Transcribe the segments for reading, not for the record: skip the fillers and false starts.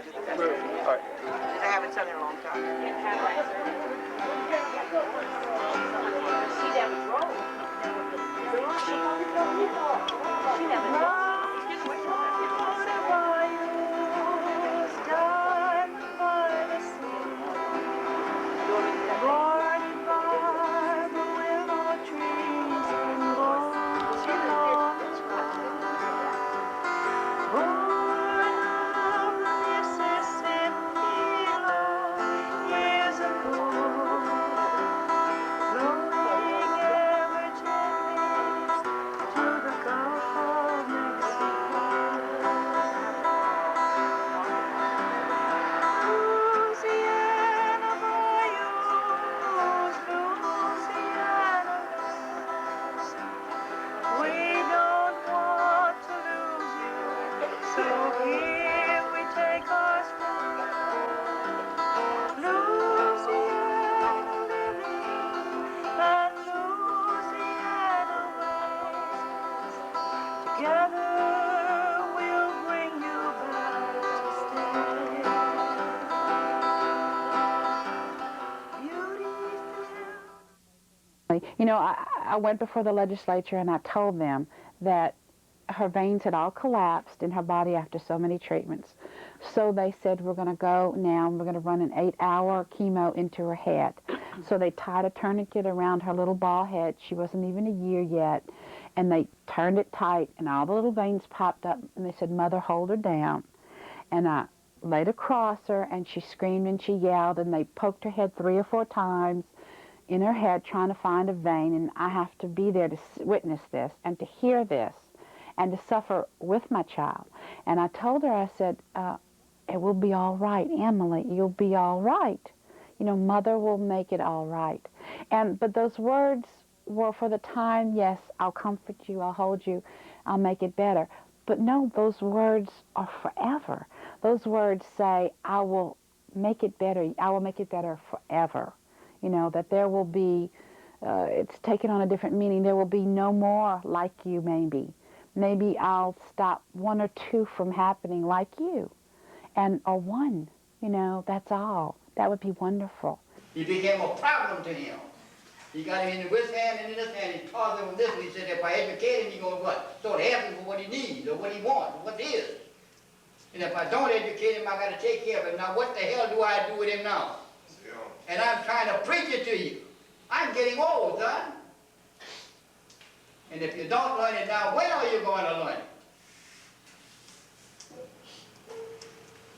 charge of the festival. All right. And I haven't done it in a long time. You know, I went before the legislature and I told them that her veins had all collapsed in her body after so many treatments. So they said, we're going to go now and we're going to run an 8-hour chemo into her head. So they tied a tourniquet around her little bald head. She wasn't even a year yet. And they turned it tight and all the little veins popped up. And they said, Mother, hold her down. And I laid across her and she screamed and she yelled and they poked her head 3 or 4 times in her head trying to find a vein, and I have to be there to witness this and to hear this and to suffer with my child. And I told her, I said, it will be all right, Emily, you'll be all right. You know, Mother will make it all right. But those words were for the time, yes, I'll comfort you, I'll hold you, I'll make it better. But no, those words are forever. Those words say, I will make it better, I will make it better forever. You know, that there will be, it's taken on a different meaning. There will be no more like you, maybe. Maybe I'll stop 1 or 2 from happening like you. Or 1, you know, that's all. That would be wonderful. He became a problem to him. He got him in this hand and in this hand. He taught him this one. He said, if I educate him, he's going to what? Start asking for what he needs or what he wants or what it is. And if I don't educate him, I got to take care of him. Now, what the hell do I do with him now? And I'm trying to preach it to you. I'm getting old, son. And if you don't learn it now, when are you going to learn it?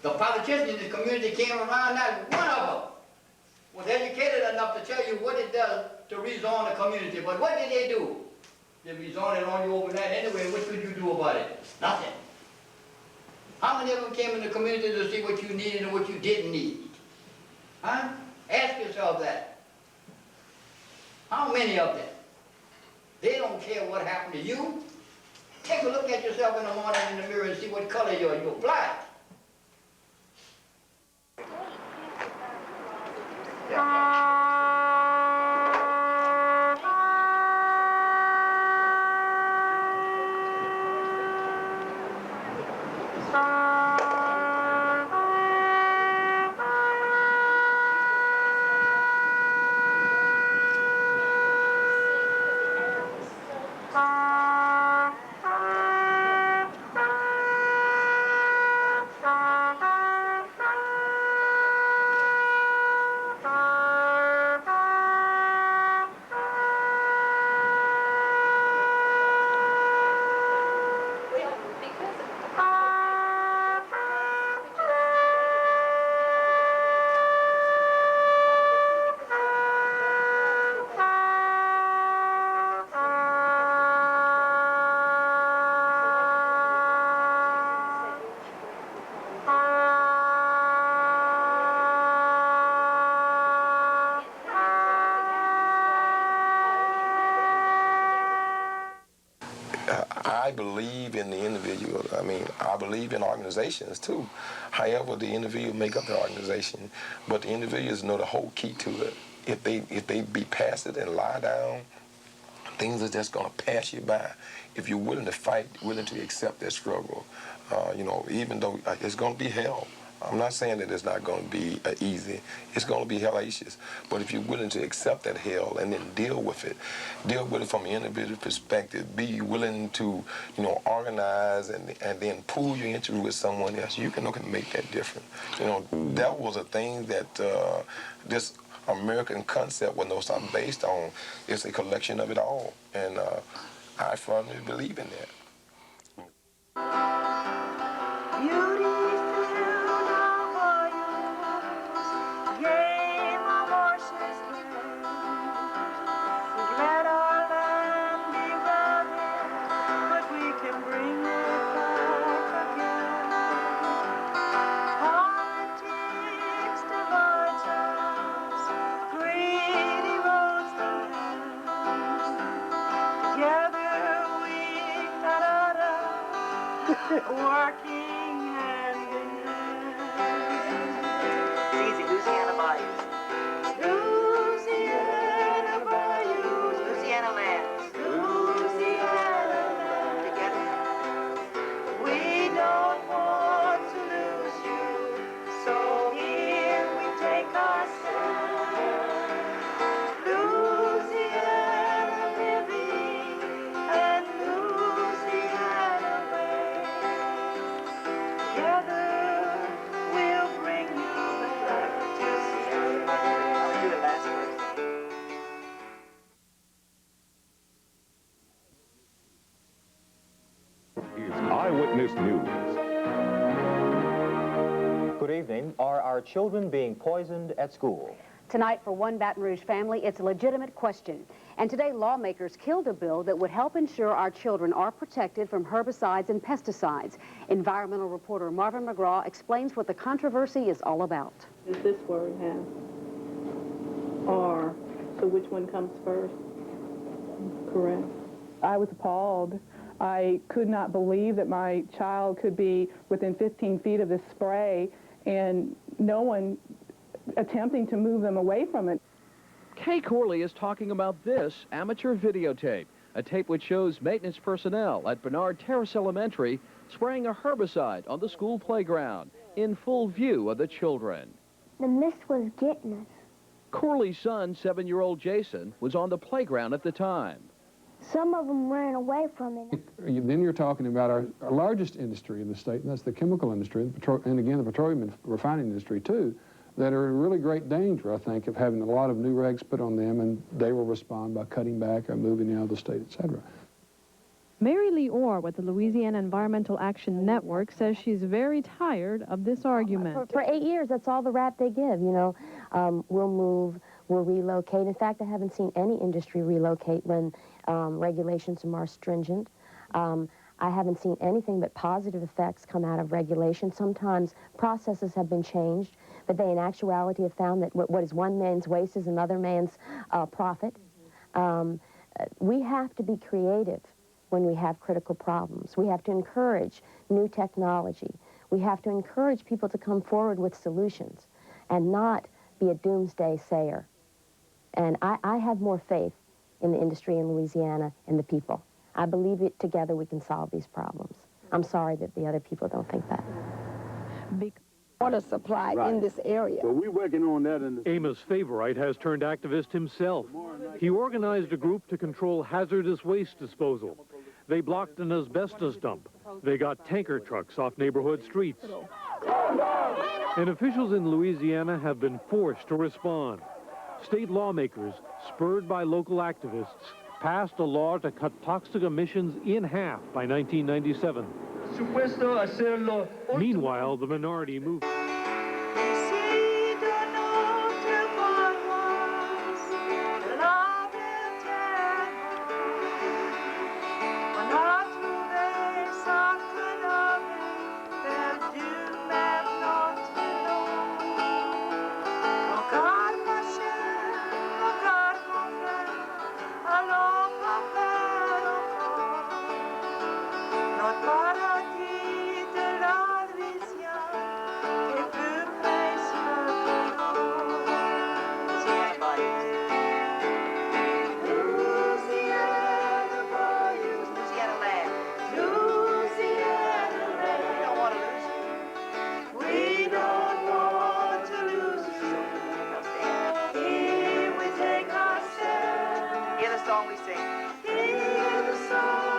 The politicians in the community came around, not one of them was educated enough to tell you what it does to rezone the community. But what did they do? They rezoned it on you overnight anyway. What could you do about it? Nothing. How many of them came in the community to see what you needed and what you didn't need? Huh? Ask yourself that. How many of them? They don't care what happened to you. Take a look at yourself in the morning in the mirror and see what color you are. You're black. I believe in the individual. I mean, I believe in organizations too. However, the individual make up the organization, but the individuals know the whole key to it. If they be passive and lie down, things are just going to pass you by. If you're willing to fight, willing to accept that struggle, you know, even though it's going to be hell, I'm not saying that it's not going to be easy. It's going to be hellacious. But if you're willing to accept that hell and then deal with it from an individual perspective, be willing to, organize and then pool your interest with someone else, you can make that difference. That was a thing that this American concept was not based on. It's a collection of it all. And I firmly believe in that. Working hand in hand. It's easy, Louisiana bayous. Louisiana bayous. Louisiana lands. Louisiana land. Together. We don't want to lose you, so here we take our stand. Louisiana living and Louisiana way. Together we'll bring you back to see. I'll do the last verse. Is Eyewitness News. Good evening. Are our children being poisoned at school? Tonight, for one Baton Rouge family, it's a legitimate question. And today, lawmakers killed a bill that would help ensure our children are protected from herbicides and pesticides. Environmental reporter Marvin McGraw explains what the controversy is all about. Does this word have R? So which one comes first? Correct. I was appalled. I could not believe that my child could be within 15 feet of this spray and no one attempting to move them away from it. Kay Corley is talking about this amateur videotape, a tape which shows maintenance personnel at Bernard Terrace Elementary spraying a herbicide on the school playground in full view of the children. The mist was getting us. Corley's son, 7-year-old Jason, was on the playground at the time. Some of them ran away from it. Then you're talking about our largest industry in the state, and that's the chemical industry, and again, the petroleum and refining industry, too, that are in really great danger, I think, of having a lot of new regs put on them, and they will respond by cutting back or moving out of the state, etc. Mary Lee Orr with the Louisiana Environmental Action Network says she's very tired of this argument. For 8 years, that's all the rap they give, we'll move, we'll relocate. In fact, I haven't seen any industry relocate when regulations are more stringent. I haven't seen anything but positive effects come out of regulation. Sometimes processes have been changed, but they in actuality have found that what is one man's waste is another man's profit. We have to be creative when we have critical problems. We have to encourage new technology. We have to encourage people to come forward with solutions and not be a doomsday sayer. And I have more faith in the industry in Louisiana and the people. I believe that together we can solve these problems. I'm sorry that the other people don't think that. Water supply in this area. Well, we're working on that. Amos Favorite has turned activist himself. He organized a group to control hazardous waste disposal. They blocked an asbestos dump. They got tanker trucks off neighborhood streets. And officials in Louisiana have been forced to respond. State lawmakers, spurred by local activists, passed a law to cut toxic emissions in half by 1997. Meanwhile, the minority movement. song we sing. Hear the song